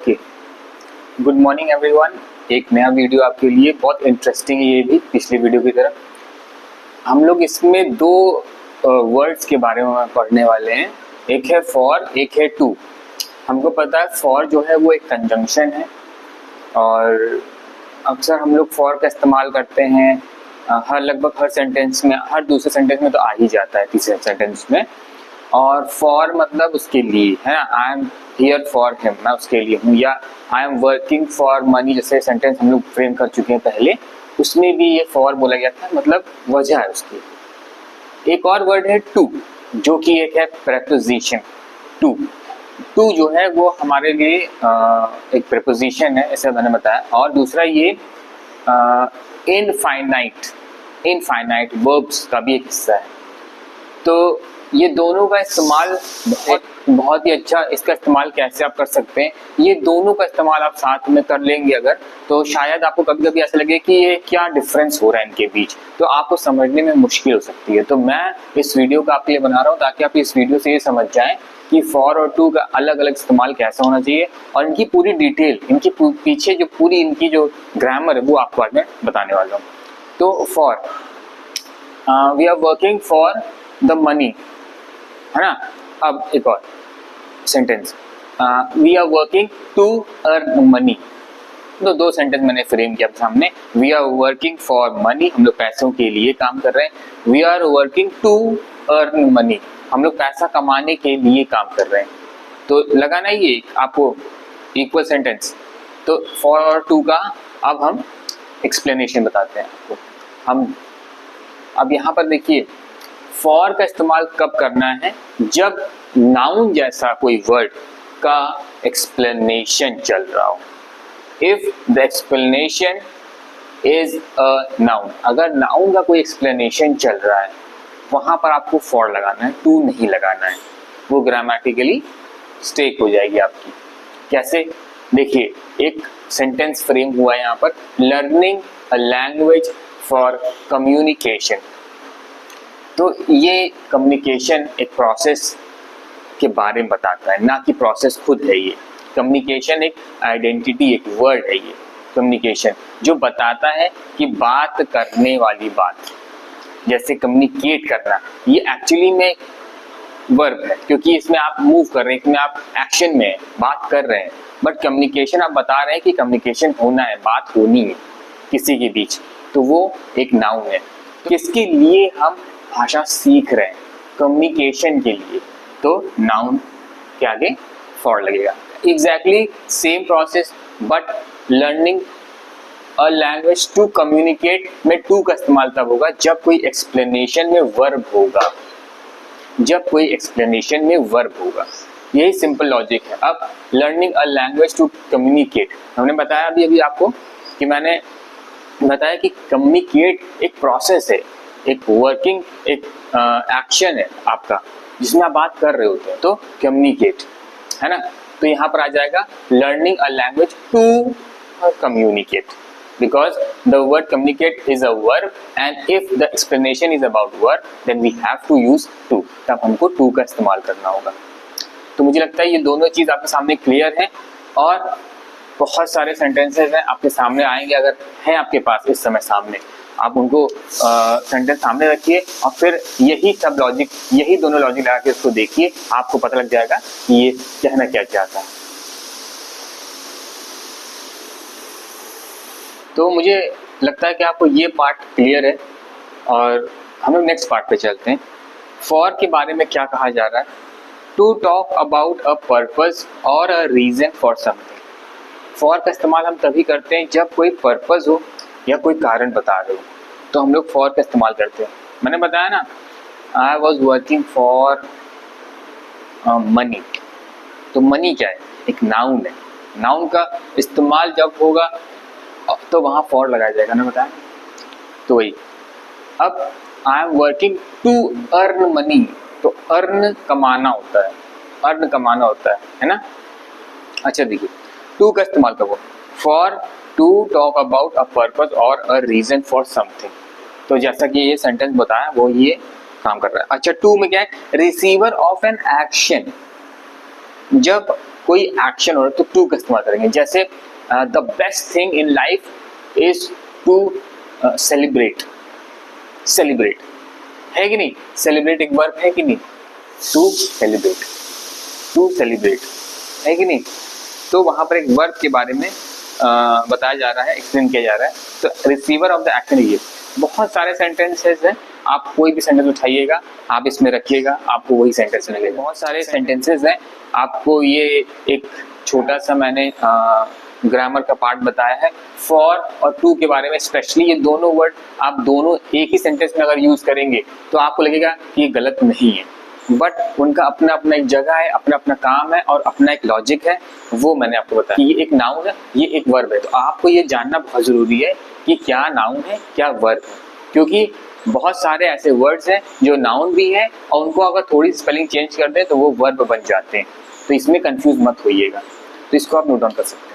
Okay, good morning everyone. एक नया video आपके लिए, बहुत इंटरेस्टिंग है ये भी, पिछली वीडियो की तरह। हम लोग इसमें दो वर्ड्स के बारे में पढ़ने वाले हैं, एक है फॉर, एक है टू। हमको पता है फॉर जो है वो एक कंजंक्शन है और अक्सर हम लोग फॉर का इस्तेमाल करते हैं लगभग हर सेंटेंस में, हर दूसरे सेंटेंस में तो आ ही जाता है, तीसरे सेंटेंस में। और फॉर मतलब उसके लिए है ना, I am here for him, मैं उसके लिए हूँ, या आई एम वर्किंग फॉर मनी, जैसे सेंटेंस हम लोग फ्रेम कर चुके हैं पहले, उसमें भी ये फॉर बोला गया था, मतलब वजह है उसकी। एक और वर्ड है टू, जो कि एक है प्रेपोजिशन। टू टू जो है वो हमारे लिए एक प्रेपोजिशन है, ऐसा मैंने बताया। और दूसरा ये इनफाइनाइट वर्ब्स का भी एक हिस्सा है। तो ये दोनों का इस्तेमाल बहुत ही अच्छा, इसका इस्तेमाल कैसे आप कर सकते हैं, ये दोनों का इस्तेमाल आप साथ में कर लेंगे अगर, तो शायद आपको कभी कभी ऐसा लगे कि ये क्या डिफरेंस हो रहा है इनके बीच, तो आपको समझने में मुश्किल हो सकती है। तो मैं इस वीडियो को आपके लिए बना रहा हूँ ताकि आप इस वीडियो से ये समझ जाएं कि फॉर और टू का अलग अलग इस्तेमाल कैसा होना चाहिए, और इनकी पूरी डिटेल, इनकी पीछे जो पूरी इनकी जो ग्रामर है वो आपको आज मैं बताने वाला हूँ। तो for, we are working for the money, है ना। अब एक और sentence, we are working to earn money. तो दो सेंटेंस मैंने फ्रेम किया सामने। We are working for money, हम लोग पैसों के लिए काम कर रहे हैं। We are working to earn money, हम लोग पैसा कमाने के लिए काम कर रहे हैं। तो लगाना ही आपको इक्वल सेंटेंस। तो फॉर और टू का अब हम एक्सप्लेनेशन बताते हैं आपको। हम अब यहाँ पर देखिए, फॉर का इस्तेमाल कब करना है, जब नाउन जैसा कोई वर्ड का एक्सप्लेनेशन चल रहा हो। If the explanation is a noun, अगर नाउन का कोई एक्सप्लेनेशन चल रहा है वहां पर आपको फॉर लगाना है, टू नहीं लगाना है, वो ग्रामेटिकली स्टेक हो जाएगी आपकी। कैसे, देखिए एक सेंटेंस फ्रेम हुआ है यहाँ पर, learning a language for communication. तो ये कम्युनिकेशन एक प्रोसेस के बारे में बताता है, ना कि प्रोसेस खुद है। ये कम्युनिकेशन एक आइडेंटिटी, एक वर्ड है ये कम्युनिकेशन, जो बताता है कि बात करने वाली बात, जैसे कम्युनिकेट करना, ये एक्चुअली में वर्ब है, क्योंकि इसमें आप मूव कर रहे हैं, इसमें आप एक्शन में बात कर रहे हैं। बट कम्युनिकेशन आप बता रहे हैं कि कम्युनिकेशन होना है, बात होनी है किसी के बीच, तो वो एक नाउन है। तो किसके लिए हम भाषा सीख रहे हैं, कम्युनिकेशन के लिए, तो नाउन के आगे फॉर लगेगा। Exactly same process, but learning a language to communicate में टू का इस्तेमाल तब होगा जब कोई एक्सप्लेनेशन में वर्ब होगा, जब कोई एक्सप्लेनेशन में वर्ब होगा। यही सिंपल लॉजिक है। अब learning a language to communicate, हमने बताया अभी आपको कि मैंने बताया कि कम्युनिकेट एक प्रोसेस है, एक वर्किंग, एक एक्शन है आपका, जिसमें आप बात कर रहे होते हैं, तो कम्युनिकेट, है ना। तो यहाँ पर आ जाएगा learning a language to communicate, because the word communicate is a verb and if the explanation is about verb then we have to use to, तब हमको टू का इस्तेमाल करना होगा। तो मुझे लगता है ये दोनों चीज आपके सामने क्लियर है, और बहुत सारे सेंटेंसेस हैं आपके सामने आएंगे, अगर हैं आपके पास इस समय सामने, आप उनको सेंटेंस सामने रखिए और फिर यही सब लॉजिक, यही दोनों लॉजिक लगा के इसको देखिए, आपको पता लग जाएगा कि ये कहना क्या चाहता है। तो मुझे लगता है कि आपको ये पार्ट क्लियर है, और हम लोग नेक्स्ट पार्ट पे चलते हैं। फॉर के बारे में क्या कहा जा रहा है, to talk about a purpose और a reason for something. For का इस्तेमाल हम तभी करते हैं जब कोई पर्पस हो या कोई कारण बता रहे हो, तो हम लोग फॉर का इस्तेमाल करते हैं। मैंने बताया ना, I was working for money, तो मनी क्या है, एक नाउन है। नाउन का इस्तेमाल जब होगा तो वहाँ फॉर लगाया जाएगा ना, बताया। तो वही, अब I am working to earn money, तो अर्न कमाना होता है, अर्न कमाना होता है ना। अच्छा देखिए, टू का इस्तेमाल करो, for to talk about a purpose और अ रीजन फॉर समथिंग। तो जैसा कि ये सेंटेंस बताया वो ये काम कर रहा है। अच्छा, टू में क्या है, रिसीवर ऑफ एन एक्शन, जब कोई एक्शन हो रहा है तो टू का इस्तेमाल करेंगे। जैसे the best thing in life is to celebrate. Celebrate है कि नहीं? सेलिब्रेट एक वर्ब है कि नहीं? टू सेलिब्रेट, टू सेलिब्रेट है कि नहीं? तो वहां पर एक वर्ब के बारे में बताया जा रहा है, एक्सप्लेन किया जा रहा है। तो रिसीवर ऑफ द एक्शन ये बहुत सारे सेंटेंसेस हैं, आप कोई भी सेंटेंस उठाइएगा, आप इसमें रखिएगा, आपको वही सेंटेंस मिलेगा। बहुत सारे सेंटेंसेस हैं, आपको ये एक छोटा सा मैंने ग्रामर का पार्ट बताया है। फॉर और टू के बारे में स्पेशली, ये दोनों वर्ड आप दोनों एक ही सेंटेंस में अगर यूज करेंगे तो आपको लगेगा कि ये गलत नहीं है, बट उनका अपना अपना एक जगह है, अपना अपना काम है और अपना एक लॉजिक है, वो मैंने आपको बताया कि ये एक नाउन है, ये एक वर्ब है। तो आपको ये जानना बहुत जरूरी है कि क्या नाउन है, क्या वर्ब है, क्योंकि बहुत सारे ऐसे वर्ड्स हैं जो नाउन भी हैं और उनको अगर थोड़ी स्पेलिंग चेंज कर दें तो वो वर्ब बन जाते हैं। तो इसमें कंफ्यूज मत होइएगा, तो इसको आप नोट डाउन कर सकते हैं।